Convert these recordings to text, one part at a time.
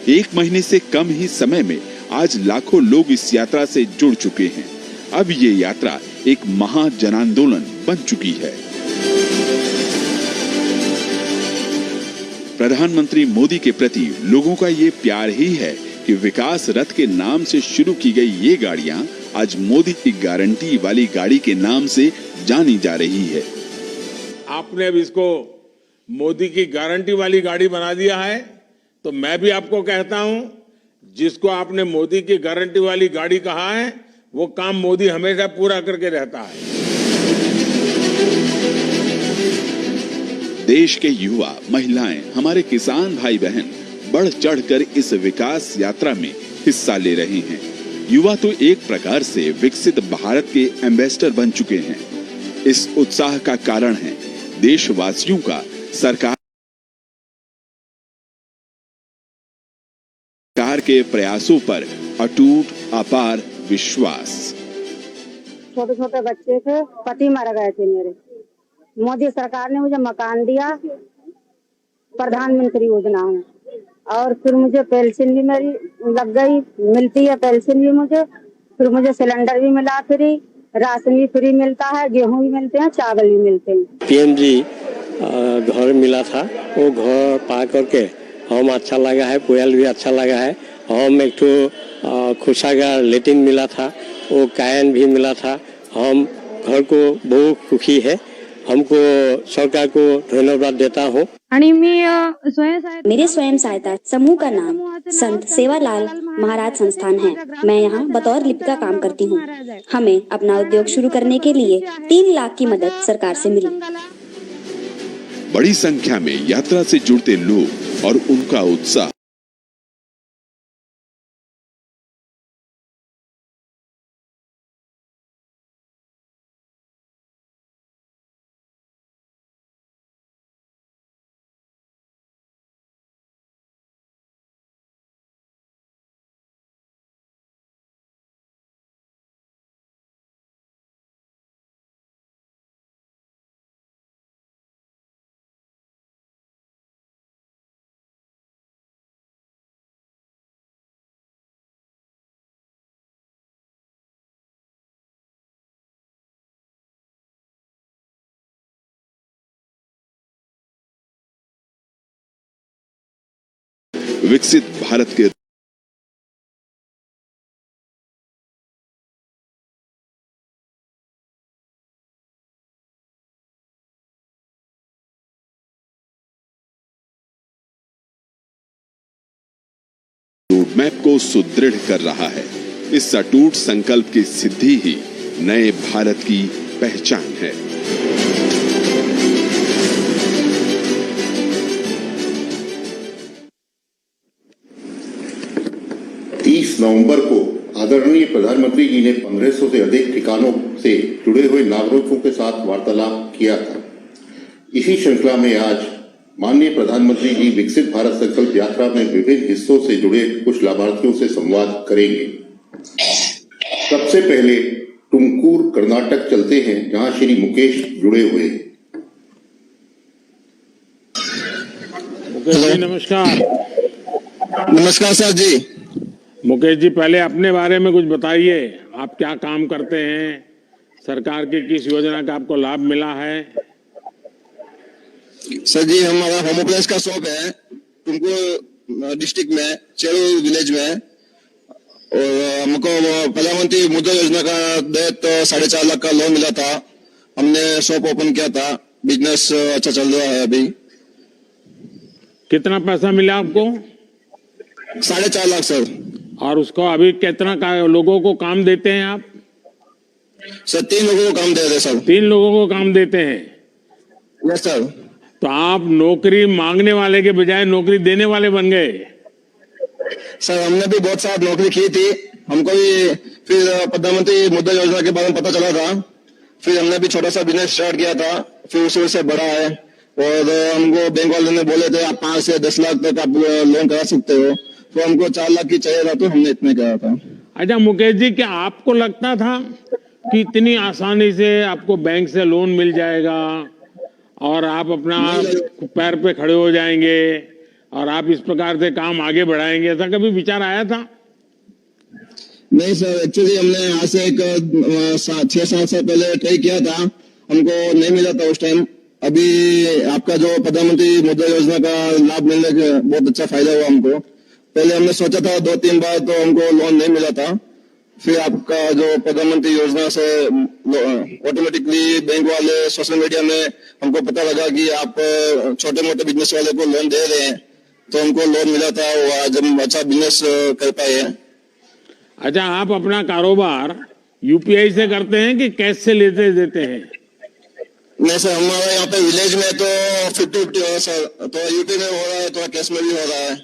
1 महीने से कम ही समय में आज लाखों लोग इस यात्रा से जुड़ चुके हैं। अब ये यात्रा एक महा जन आंदोलन बन चुकी है। प्रधानमंत्री मोदी के प्रति लोगों का ये प्यार ही है कि विकास रथ के नाम से शुरू की गई ये गाड़ियां आज मोदी की गारंटी वाली गाड़ी के नाम से जानी जा रही है। आपने अब इसको मोदी की गारंटी वाली गाड़ी बना दिया है, तो मैं भी आपको कहता हूं, जिसको आपने मोदी की गारंटी वाली गाड़ी कहा है, वो काम मोदी हमेशा पूरा करके रहता है। देश के युवा, महिलाएं, हमारे किसान भाई बहन बढ़ चढ़कर इस विकास यात्रा में हिस्सा ले रहे हैं। युवा तो एक प्रकार से विकसित भारत के एम्बेसडर बन चुके हैं। इस उत्साह का कारण है देशवासियों का सरकार के प्रयासों पर अटूट अपार विश्वास। छोटे छोटे बच्चे थे, पति मर गए थे मेरे। मोदी सरकार ने मुझे मकान दिया प्रधानमंत्री योजना में, और फिर मुझे पेंशन भी मेरी लग गई, मिलती है पेंशन भी मुझे। फिर मुझे सिलेंडर भी मिला फ्री, राशन भी फ्री मिलता है, गेहूं भी मिलते हैं, चावल भी मिलते हैं। पीएमजी घर मिला था, वो घर पा करके हम अच्छा लगा है, कोयल भी अच्छा लगा है। हम एक तो खुशागार लेटिन मिला था, वो कायन भी मिला था। हम घर को बहुत खुशी है, हमको सरकार को धन्यवाद देता हूँ। मेरे स्वयं सहायता समूह का नाम संत सेवालाल महाराज संस्थान है। मैं यहाँ बतौर लिपिका काम करती हूँ। हमें अपना उद्योग शुरू करने के लिए 3 लाख की मदद सरकार से मिली। बड़ी संख्या में यात्रा से जुड़ते लोग और उनका उत्साह विकसित भारत के रोडमैप को सुदृढ़ कर रहा है। इस अटूट संकल्प की सिद्धि ही नए भारत की पहचान है। 30 नवंबर को आदरणीय प्रधानमंत्री जी ने 1500 से अधिक ठिकानों से जुड़े हुए नागरिकों के साथ वार्तालाप किया था। इसी श्रृंखला में आज माननीय प्रधानमंत्री जी विकसित भारत संकल्प यात्रा में विभिन्न हिस्सों से जुड़े कुछ लाभार्थियों से संवाद करेंगे। सबसे पहले तुमकुर कर्नाटक चलते हैं, जहां श्री मुकेश जुड़े हुए हैं। मुकेश जी नमस्कार। नमस्कार सर जी। मुकेश जी, पहले अपने बारे में कुछ बताइए। आप क्या काम करते हैं, सरकार की किस योजना का आपको लाभ मिला है? सर जी, हमारा होम अप्लायंस का शॉप है तुमकुर डिस्ट्रिक्ट में, चेरू विलेज में, और हमको प्रधानमंत्री मुद्रा योजना का तो 4.5 लाख का लोन मिला था। हमने शॉप ओपन किया था, बिजनेस अच्छा चल रहा है अभी। कितना पैसा मिला आपको? 4.5 लाख सर। और उसको अभी कितना लोगों को काम देते हैं आप? सर 3 लोगों को काम दे रहे सर। 3 लोगों को काम देते हैं? Yes sir. तो आप नौकरी मांगने वाले के बजाय नौकरी देने वाले बन गए। सर हमने भी बहुत सारी नौकरी की थी, हमको भी फिर प्रधानमंत्री मुद्रा योजना के बारे में पता चला था। फिर हमने भी छोटा सा बिजनेस स्टार्ट किया था, फिर उस वजह से बढ़ा है। और हमको बैंक वाले ने बोले थे आप 5 से 10 लाख तक आप लोन करा सकते हो, तो हमको 4 लाख की चाहिए था, तो हमने इतने करा था। अच्छा मुकेश जी, क्या आपको लगता था कि इतनी आसानी से आपको बैंक से लोन मिल जाएगा और आप अपना पैर पे खड़े हो जाएंगे? और आप इस प्रकार से काम आगे बढ़ाएंगे, ऐसा कभी विचार आया था? नहीं सर, एक्चुअली हमने आज से एक 6-7 साल पहले ट्राई किया था, हमको नहीं मिला था उस टाइम। अभी आपका जो प्रधानमंत्री मुद्रा योजना का लाभ मिलने का बहुत अच्छा फायदा हुआ हमको। पहले हमने सोचा था 2-3 बार तो हमको लोन नहीं मिला था, फिर आपका जो प्रधानमंत्री योजना से ऑटोमेटिकली बैंक वाले सोशल मीडिया में हमको पता लगा कि आप छोटे मोटे बिजनेस वाले को लोन दे रहे हैं, तो हमको लोन मिला था। आज हम अच्छा बिजनेस कर पाए हैं। अच्छा, आप अपना कारोबार यूपीआई से करते हैं कि कैश से लेते देते हैं? नहीं सर, हमारे यहाँ पे विलेज में तो 50-50 हो रहा है सर, तो यूपी में हो रहा है, तो कैश में भी हो रहा है।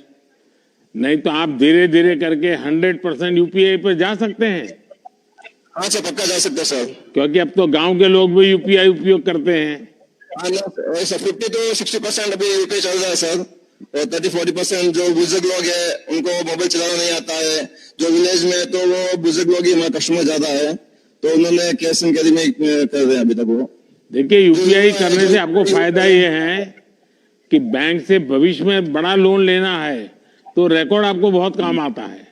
नहीं तो आप धीरे धीरे करके 100% यूपीआई पर जा सकते हैं। हाँ सर, पक्का जा सकते हैं सर, क्योंकि अब तो गांव के लोग भी यूपीआई उपयोग करते हैं। हाँ सर, 50-60% अभी यूपीआई चल रहा है सर, और 30-40% जो बुजुर्ग लोग हैं उनको मोबाइल चलाना नहीं आता है। जो विलेज में तो वो बुजुर्ग लोग ही हमारे कस्टमर ज्यादा है, तो उन्होंने कैश एंड कैरी में कर रहे हैं अभी तक वो। देखिए, यूपीआई करने से आपको फायदा ये है कि बैंक से भविष्य में बड़ा लोन लेना है तो रिकॉर्ड आपको बहुत काम आता है।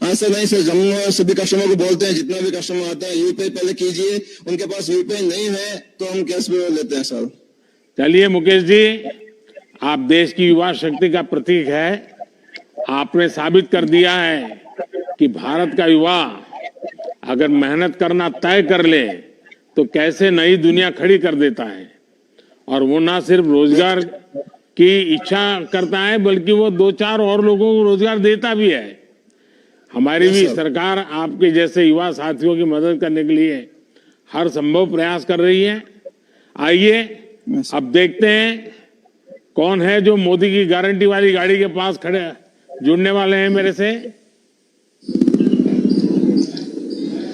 हाँ सर, नहीं सर, हम सभी कस्टमर को बोलते हैं, जितना भी कस्टमर आता है यूपीआई पहले कीजिए, उनके पास यूपीआई नहीं है तो हम कैश पे लेते हैं सर। चलिए मुकेश जी, आप देश की युवा शक्ति का प्रतीक है। आपने साबित कर दिया है कि भारत का युवा अगर मेहनत करना तय कर ले तो कैसे नई दुनिया खड़ी कर देता है। और वो ना सिर्फ रोजगार की इच्छा करता है, बल्कि वो 2-4 और लोगों को रोजगार देता भी है। हमारी भी सरकार आपके जैसे युवा साथियों की मदद करने के लिए हर संभव प्रयास कर रही है। आइए अब देखते हैं कौन है जो मोदी की गारंटी वाली गाड़ी के पास खड़े जुड़ने वाले हैं मेरे से।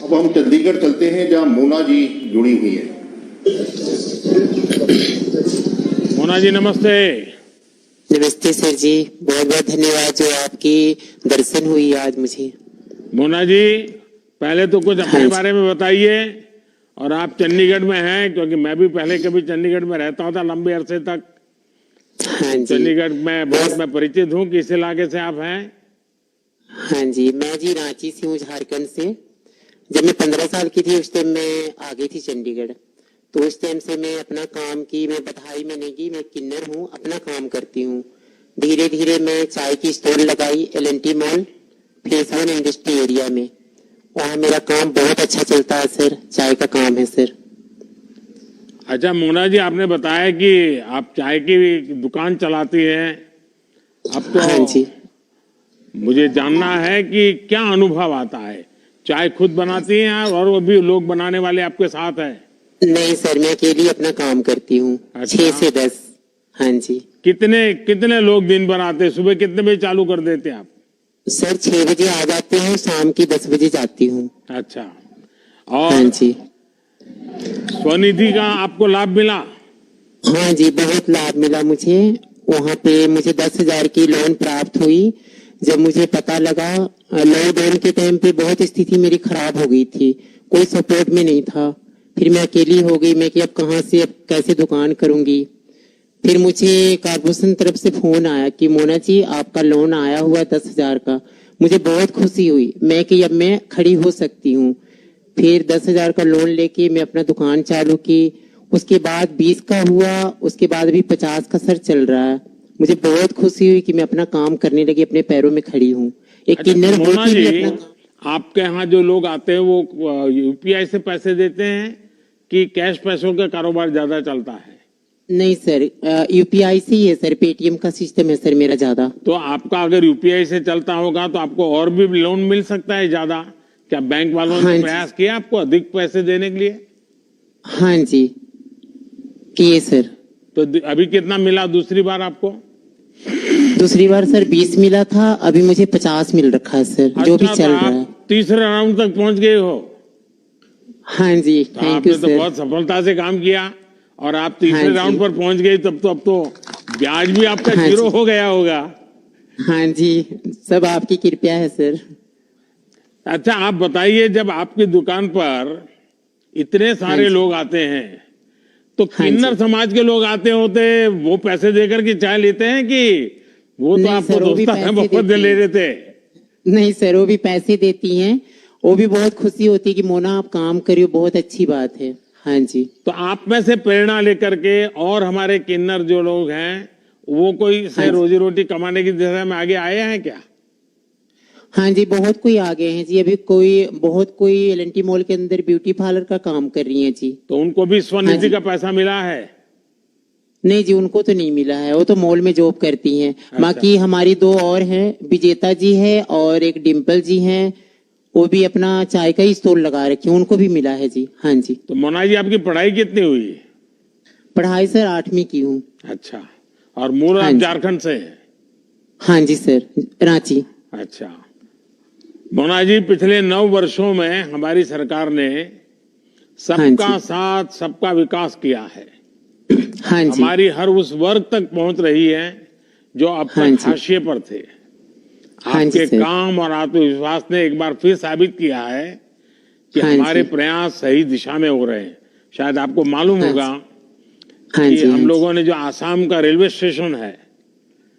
अब हम चंडीगढ़ चलते हैं, जहां मोना जी जुड़ी हुई है। मोना जी नमस्ते। नमस्ते सर जी, बहुत बहुत धन्यवाद जो आपकी दर्शन हुई आज मुझे। मोना जी, पहले तो कुछ अपने बारे में बताइए, और आप चंडीगढ़ में हैं, क्योंकि मैं भी पहले कभी चंडीगढ़ में रहता था लंबे अरसे तक। हाँ जी, चंडीगढ़ में बहुत मैं परिचित हूँ। किस इलाके से आप हैं? हाँ जी, मैं जी रांची से हूँ, झारखंड से। जब मैं 15 साल की थी उस टाइम मैं आ गई थी चंडीगढ़, तो उस टाइम से मैं अपना काम की, मैं बधाई में नहीं की, मैं किन्नर हूँ, अपना काम करती हूँ। धीरे धीरे मैं चाय की स्टोर लगाई L&T mall phase 1 industry area में। वहाँ मेरा काम बहुत अच्छा चलता है सर, चाय का काम है सर। अच्छा मोना जी, आपने बताया कि आप चाय की दुकान चलाती हैं। अब तो हाँ जी, मुझे जानना है कि क्या अनुभव आता है। चाय खुद बनाती हैं और वो भी लोग बनाने वाले आपके साथ हैं? नहीं सर, मैं अकेली अपना काम करती हूँ। अच्छा। 6 से 10। हाँ जी। कितने लोग दिन भर आते हैं? सुबह कितने बजे चालू कर देते हैं आप? सर 6 बजे आ जाते हैं, शाम की 10 बजे जाती हूँ। अच्छा, हाँ और जी। स्वनिधि का आपको लाभ मिला? हाँ जी, बहुत लाभ मिला मुझे। वहाँ पे मुझे 10,000 की लोन प्राप्त हुई। जब मुझे पता लगा, लॉकडाउन के टाइम पे बहुत स्थिति मेरी खराब हो गई थी, कोई सपोर्ट में नहीं था। फिर मैं अकेली हो गई, मैं कि अब कहाँ से, अब कैसे दुकान करूंगी। फिर मुझे कारपोरेशन तरफ से फोन आया कि मोना जी आपका लोन आया हुआ 10,000 का। मुझे बहुत खुशी हुई, मैं कि अब मैं खड़ी हो सकती हूँ। फिर 10,000 का लोन लेके मैं अपना दुकान चालू की। उसके बाद 20 का हुआ, उसके बाद भी 50 का सर चल रहा है। मुझे बहुत खुशी हुई कि मैं अपना काम करने लगी, अपने पैरों में खड़ी हूँ। एक किन्नर मोना होके भी जी, अपना आपके यहाँ जो लोग आते हैं वो यूपीआई से पैसे देते हैं कि कैश पैसों का कारोबार ज्यादा चलता है? नहीं सर, यूपीआई से ही है सर, पेटीएम का सिस्टम है सर मेरा ज्यादा। तो आपका अगर यूपीआई से चलता होगा तो आपको और भी लोन मिल सकता है ज्यादा। क्या बैंक वालों हाँ ने जी। प्रयास किया आपको अधिक पैसे देने के लिए? हाँ जी, किए सर। तो अभी कितना मिला दूसरी बार आपको? दूसरी बार सर 20 मिला था, अभी मुझे 50 मिल रखा है सर, जो भी अच्छा, चल तो रहा है। आप तीसरे राउंड तक पहुंच गए हो। हाँ जी, तो थैंक आपने यू तो सर। बहुत सफलता से काम किया और आप तीसरे हाँ जी। राउंड पर पहुंच गई। तब तो अब तो ब्याज भी आपका हाँ 0 जी। हो गया होगा। हाँ जी, सब आपकी कृपया है सर। अच्छा, आप बताइए, जब आपकी दुकान पर इतने सारे हाँ जी। लोग आते हैं तो किन्नर समाज के लोग आते होते, वो पैसे देकर के चाय लेते हैं कि वो तो नहीं आपको सर, वो भी दोस्ताना पैसे मोहब्बत देते ले हैं। रहे थे? नहीं सर, वो भी पैसे देती हैं। वो भी बहुत खुशी होती है कि मोना आप काम करियो, बहुत अच्छी बात है। हाँ जी। तो आप में से प्रेरणा लेकर के और हमारे किन्नर जो लोग हैं वो कोई से हाँ जी। रोजी रोटी कमाने की दिशा में आगे आए हैं क्या? हाँ जी, बहुत कोई आ गए हैं जी। अभी बहुत कोई एल&टी मॉल के अंदर ब्यूटी पार्लर का काम कर रही हैं जी। तो उनको भी हाँ स्वनिधि जी। का पैसा मिला है? नहीं जी, उनको तो नहीं मिला है, वो तो मॉल में जॉब करती हैं। बाकी हमारी 2 और हैं, विजेता जी है और एक डिम्पल जी हैं, वो भी अपना चाय का ही स्टॉल लगा रखे हैं, उनको भी मिला है जी। हाँ जी। तो मोना जी, आपकी पढ़ाई कितनी हुई? पढ़ाई सर 8वीं की हूँ। अच्छा, और मूल हाँ आप जी। झारखंड से हैं? हाँ जी सर, रांची। अच्छा मोना जी, पिछले 9 वर्षों में हमारी सरकार ने सबका हाँ जी। साथ सबका विकास किया है। हाँ जी। हमारी हर उस वर्ग तक पहुंच रही है जो अब हाँ तक जी। हाशिए पर थे। हाँ जी आपके सर। काम और आत्मविश्वास ने एक बार फिर साबित किया है कि हाँ हमारे जी। प्रयास सही दिशा में हो रहे हैं। शायद आपको मालूम हाँ होगा हाँ कि जी। हम लोगों ने जो आसाम का रेलवे स्टेशन है,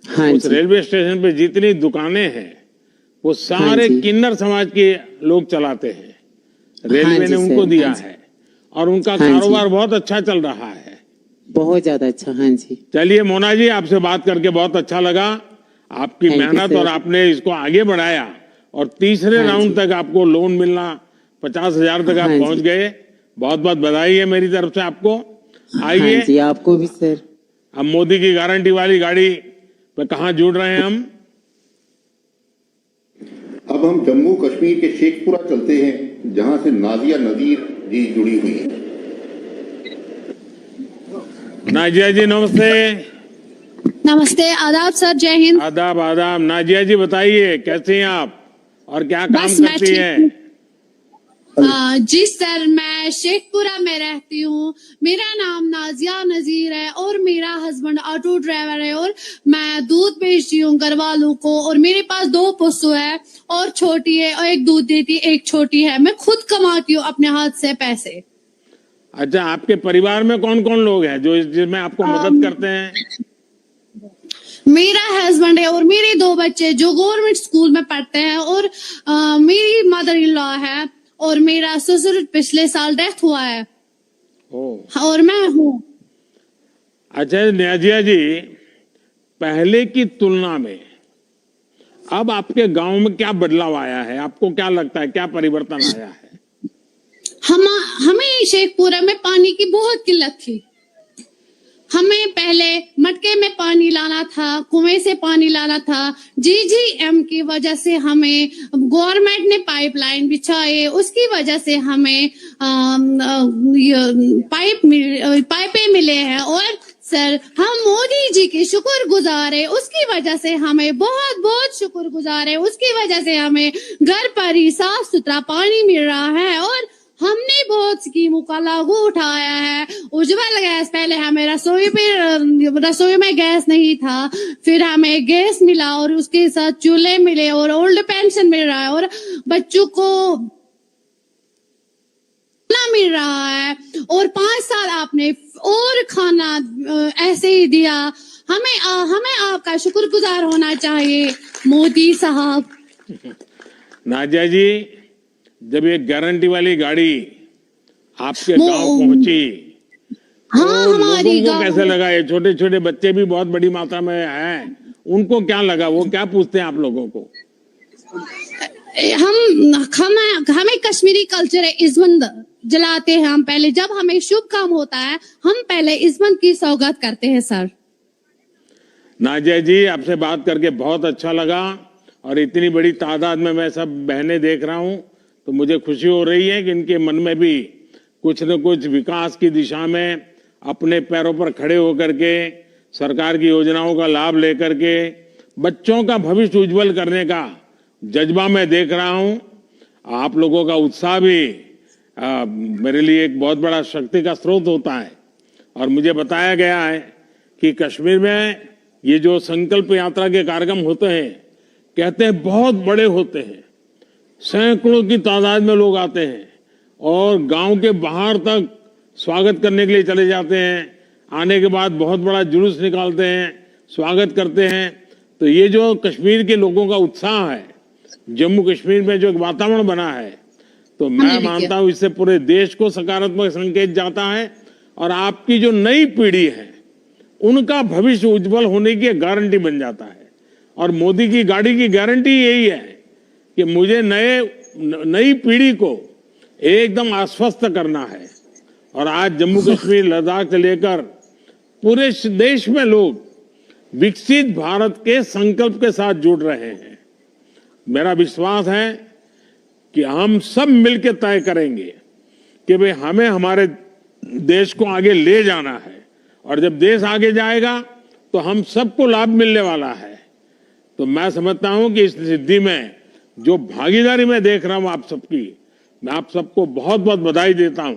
हाँ उस जी। रेलवे स्टेशन पे जितनी दुकानें हैं वो सारे जी। किन्नर समाज के लोग चलाते हैं। रेलवे हाँ ने जी उनको सर, दिया हाँ जी। है और उनका हाँ जी। कारोबार बहुत अच्छा चल रहा है। बहुत ज्यादा अच्छा। हाँ जी। चलिए मोना जी, आपसे बात करके बहुत अच्छा लगा। आपकी Thank you, मेहनत sir. और आपने इसको आगे बढ़ाया और तीसरे हाँ राउंड जी। तक आपको लोन मिलना, 50,000 तक आप हाँ पहुंच जी। गए। बहुत बहुत बधाई है मेरी तरफ से आपको। हाँ आइए, जी, आपको भी सर। अब मोदी की गारंटी वाली गाड़ी पे कहाँ जुड़ रहे हैं हम? अब हम जम्मू कश्मीर के शेखपुरा चलते हैं, जहां से नाजिया नदीर जी जुड़ी हुई है। नाजिया जी नमस्ते। नमस्ते, आदाब सर, जय हिंद। आदाब आदाब। नाजिया जी बताइए, कैसी हैं आप और क्या काम बस मैं करती ठीक हैं? हूँ। जी सर, मैं शेखपुरा में रहती हूँ। मेरा नाम नाजिया नजीर है और मेरा हस्बैंड ऑटो ड्राइवर है और मैं दूध बेचती हूँ घर वालों को। और मेरे पास 2 पशु है और छोटी है और एक दूध देती है, एक छोटी है। मैं खुद कमाती हूँ अपने हाथ से पैसे। अच्छा, आपके परिवार में कौन कौन लोग हैं जो जिसमें आपको मदद करते हैं? मेरा हस्बैंड है और मेरे 2 बच्चे जो गवर्नमेंट स्कूल में पढ़ते हैं और मेरी मदर इन लॉ है और मेरा ससुर पिछले साल डेथ हुआ है ओह, और मैं हूँ। अच्छा नाजिया जी, पहले की तुलना में अब आपके गांव में क्या बदलाव आया है? आपको क्या लगता है, क्या परिवर्तन आया है? हमें शेखपुरा में पानी की बहुत किल्लत थी। हमें पहले मटके में पानी लाना था, कुएं से पानी लाना था। जीजीएम की वजह से हमें गवर्नमेंट ने पाइपलाइन बिछाए, उसकी वजह से हमें पाइपें मिले हैं। और सर, हम मोदी जी के शुक्रगुजार है, उसकी वजह से हमें बहुत बहुत शुक्रगुजार है। उसकी वजह से हमें घर पर ही साफ सुथरा पानी मिल रहा है और हमने बहुत स्कीमों का लागू उठाया है। उज्जवल गैस, पहले हमें रसोई में गैस नहीं था, फिर हमें गैस मिला और उसके साथ चूल्हे मिले और ओल्ड पेंशन मिल रहा है और बच्चों को मिल रहा है और 5 साल आपने और खाना ऐसे ही दिया। हमें आपका शुक्रगुजार होना चाहिए मोदी साहब। नाजिया जी, जब ये गारंटी वाली गाड़ी आपके गांव पहुंची, हाँ, तो हमारी लोगों को गाँव कैसे लगा? ये छोटे छोटे बच्चे भी बहुत बड़ी मात्रा में हैं, उनको क्या लगा? वो क्या पूछते हैं आप लोगों को? हमें कश्मीरी कल्चर है, इज़्ज़त जलाते हैं हम पहले। जब हमें शुभ काम होता है हम पहले इज़्ज़त की सौगात करते हैं सर। नाजिया जी, आपसे बात करके बहुत अच्छा लगा और इतनी बड़ी तादाद में मैं सब बहनें देख रहा हूं तो मुझे खुशी हो रही है कि इनके मन में भी कुछ न कुछ विकास की दिशा में अपने पैरों पर खड़े होकर के सरकार की योजनाओं का लाभ लेकर के बच्चों का भविष्य उज्जवल करने का जज्बा मैं देख रहा हूं। आप लोगों का उत्साह भी मेरे लिए एक बहुत बड़ा शक्ति का स्रोत होता है। और मुझे बताया गया है कि कश्मीर में ये जो संकल्प यात्रा के कार्यक्रम होते हैं, कहते हैं बहुत बड़े होते हैं, सैकड़ों की तादाद में लोग आते हैं और गांव के बाहर तक स्वागत करने के लिए चले जाते हैं, आने के बाद बहुत बड़ा जुलूस निकालते हैं, स्वागत करते हैं। तो ये जो कश्मीर के लोगों का उत्साह है, जम्मू कश्मीर में जो एक वातावरण बना है, तो मैं मानता हूं इससे पूरे देश को सकारात्मक संकेत जाता है और आपकी जो नई पीढ़ी है उनका भविष्य उज्जवल होने की गारंटी बन जाता है। और मोदी की गाड़ी की गारंटी यही है कि मुझे नई पीढ़ी को एकदम आश्वस्त करना है। और आज जम्मू कश्मीर, लद्दाख से लेकर पूरे देश में लोग विकसित भारत के संकल्प के साथ जुड़ रहे हैं। मेरा विश्वास है कि हम सब मिलकर तय करेंगे कि भाई हमें हमारे देश को आगे ले जाना है, और जब देश आगे जाएगा तो हम सबको लाभ मिलने वाला है। तो मैं समझता हूं कि इस सिद्धि में जो भागीदारी मैं देख रहा हूं आप सबकी, मैं आप सबको बहुत बहुत बधाई देता हूं।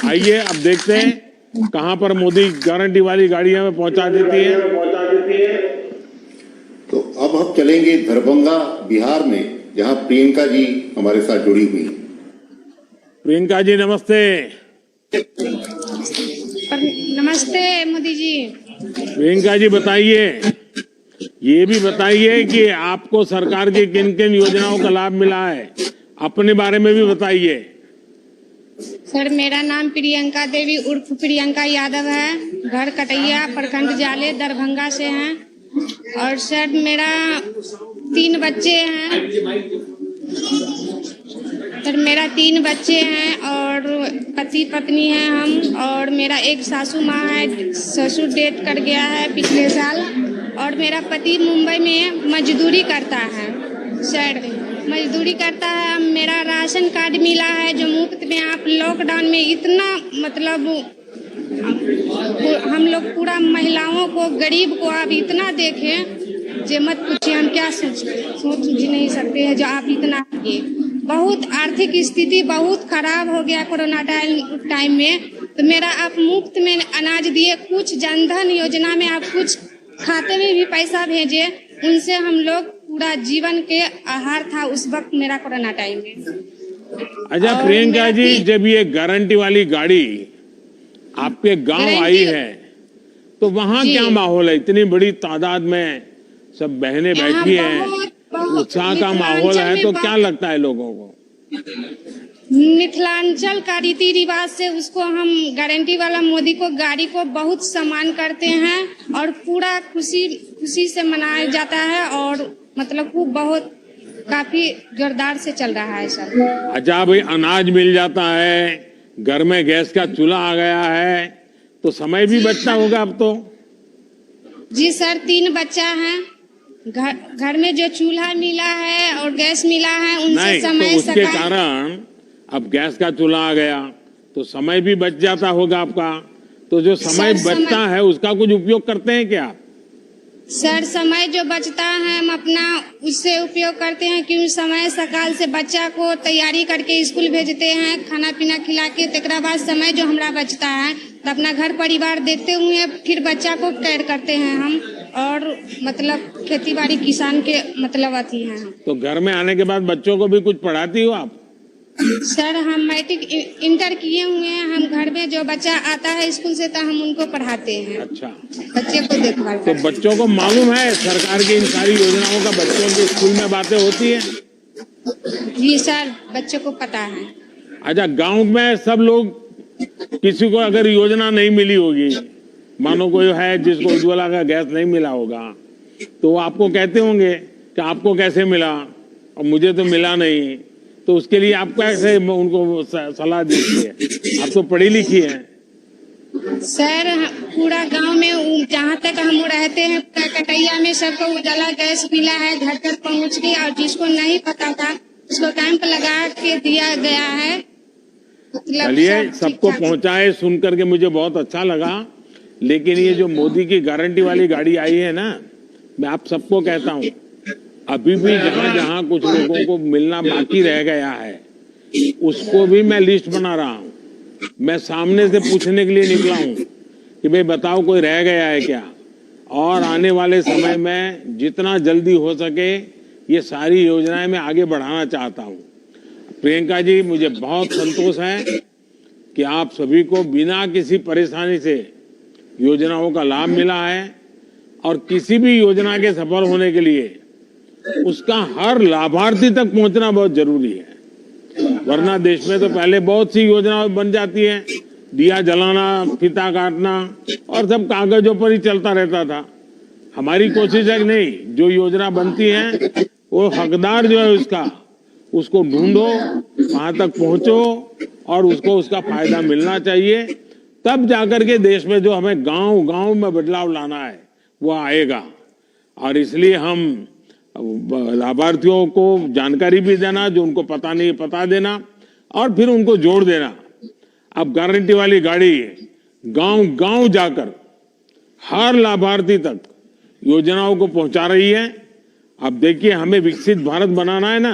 आइए अब देखते हैं कहां पर मोदी गारंटी वाली गाड़ी हमें पहुंचा देती है। तो अब हम चलेंगे दरभंगा बिहार में, जहां प्रियंका जी हमारे साथ जुड़ी हुई। प्रियंका जी नमस्ते। नमस्ते मोदी जी। प्रियंका जी बताइए, ये भी बताइए कि आपको सरकार की किन किन योजनाओं का लाभ मिला है, अपने बारे में भी बताइए। सर मेरा नाम प्रियंका देवी उर्फ प्रियंका यादव है, घर कटैया, प्रखंड जाले, दरभंगा से हैं। और सर मेरा 3 बच्चे हैं। सर मेरा 3 बच्चे हैं और पति पत्नी हैं हम, और मेरा एक सासू माँ है, ससुर डेथ कर गया है पिछले साल, और मेरा पति मुंबई में मजदूरी करता है। सर मजदूरी करता है। मेरा राशन कार्ड मिला है जो मुफ्त में, आप लॉकडाउन में इतना मतलब हम लोग पूरा महिलाओं को, गरीब को आप इतना देखें जे मत पूछिए, हम क्या सोच नहीं सकते हैं जो आप इतना किए। बहुत आर्थिक स्थिति बहुत खराब हो गया कोरोना टाइम में, तो मेरा आप मुफ्त में अनाज दिए, कुछ जनधन योजना में आप कुछ खाते में भी पैसा भेजे, उनसे हम लोग पूरा जीवन के आहार था उस वक्त मेरा कोरोना टाइम में। अच्छा प्रियंका जी, जब ये गारंटी वाली गाड़ी आपके गांव आई है तो वहाँ क्या माहौल है? इतनी बड़ी तादाद में सब बहनें बैठी हैं, उत्साह का माहौल है, तो क्या लगता है लोगों को? मिथिलांचल का रीति रिवाज से उसको हम गारंटी वाला मोदी को गाड़ी को बहुत सम्मान करते हैं और पूरा खुशी से मनाया जाता है, और मतलब वो बहुत काफी जोरदार से चल रहा है सर। अच्छा भाई, अनाज मिल जाता है, घर में गैस का चूल्हा आ गया है, तो समय भी बचता होगा अब तो। जी सर, 3 बच्चा है, घर में जो चूल्हा मिला है और गैस मिला है उनसे समय तो उसके कारण अब गैस का चूल्हा आ गया तो समय भी बच जाता होगा आपका। तो जो समय बचता है उसका कुछ उपयोग करते हैं क्या? सर समय जो बचता है हम अपना उससे उपयोग करते हैं, क्योंकि समय सकाल से बच्चा को तैयारी करके स्कूल भेजते हैं, खाना पीना खिला के, तकरा बाद समय जो हमारा बचता है तो अपना घर परिवार देखते हुए फिर बच्चा को केयर करते हैं हम, और मतलब खेती बाड़ी किसान के मतलब अथी हैं हम। तो घर में आने के बाद बच्चों को भी कुछ पढ़ाती हो आप? सर हम मैट्रिक इंटर किए हुए हैं, हम घर में जो बच्चा आता है स्कूल से तो हम उनको पढ़ाते हैं। अच्छा, बच्चे को देखभाल। तो बच्चों को मालूम है सरकार की इन सारी योजनाओं का बच्चों के स्कूल में बातें होती है? जी सर, बच्चों को पता है। अच्छा, गांव में सब लोग, किसी को अगर योजना नहीं मिली होगी, मानो कोई है जिसको उज्ज्वला का गैस नहीं मिला होगा, तो आपको कहते होंगे कि आपको कैसे मिला और मुझे तो मिला नहीं, तो उसके लिए आप कैसे उनको सलाह देती है? आप तो पढ़ी लिखी हैं। सर पूरा गांव में जहाँ तक हम रहते हैं कटैया में सबको उजाला गैस मिला है, घर तक पहुँच गई, और जिसको नहीं पता था उसको कैंप लगा के दिया गया है। चलिए, सबको पहुँचाए सुन करके मुझे बहुत अच्छा लगा। लेकिन ये जो मोदी की गारंटी वाली गाड़ी आई है ना, मैं आप सबको कहता हूँ, अभी भी जहाँ जहाँ कुछ लोगों को मिलना बाकी रह गया है उसको भी मैं लिस्ट बना रहा हूँ। मैं सामने से पूछने के लिए निकला हूँ कि भाई बताओ कोई रह गया है क्या, और आने वाले समय में जितना जल्दी हो सके ये सारी योजनाएं मैं आगे बढ़ाना चाहता हूँ। प्रियंका जी, मुझे बहुत संतोष है कि आप सभी को बिना किसी परेशानी से योजनाओं का लाभ मिला है और किसी भी योजना के सफल होने के लिए उसका हर लाभार्थी तक पहुंचना बहुत जरूरी है। वरना देश में तो पहले बहुत सी योजनाएं बन जाती हैं, दिया जलाना, फीता काटना और सब कागजों पर ही चलता रहता था। हमारी कोशिश है कि नहीं, जो योजना बनती है वो हकदार जो है उसको ढूंढो, वहां तक पहुंचो और उसको उसका फायदा मिलना चाहिए। तब जाकर के देश में जो हमें गांव गांव में बदलाव लाना है वो आएगा। और इसलिए हम लाभार्थियों को जानकारी भी देना, जो उनको पता नहीं पता देना और फिर उनको जोड़ देना। अब गारंटी वाली गाड़ी गांव गांव जाकर हर लाभार्थी तक योजनाओं को पहुंचा रही है। अब देखिए, हमें विकसित भारत बनाना है ना,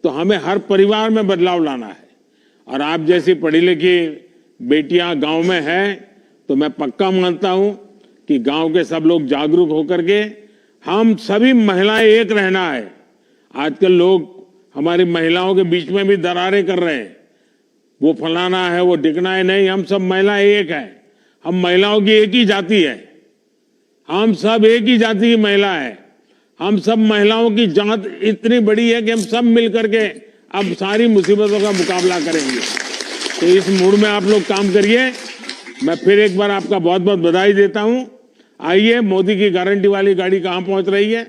तो हमें हर परिवार में बदलाव लाना है। और आप जैसी पढ़ी लिखी बेटियां गांव में हैं तो मैं पक्का मानता हूं कि गांव के सब लोग जागरूक होकर के हम सभी महिलाएं एक रहना है। आजकल लोग हमारी महिलाओं के बीच में भी दरारें कर रहे हैं, वो फलाना है, वो टिकना है। नहीं, हम सब महिलाएं एक है। हम महिलाओं की एक ही जाति है, हम सब एक ही जाति की महिला है। हम सब महिलाओं की जात इतनी बड़ी है कि हम सब मिलकर के अब सारी मुसीबतों का मुकाबला करेंगे। तो इस मूड में आप लोग काम करिए। मैं फिर एक बार आपका बहुत बहुत बधाई देता हूं। आइए, मोदी की गारंटी वाली गाड़ी कहां पहुंच रही है।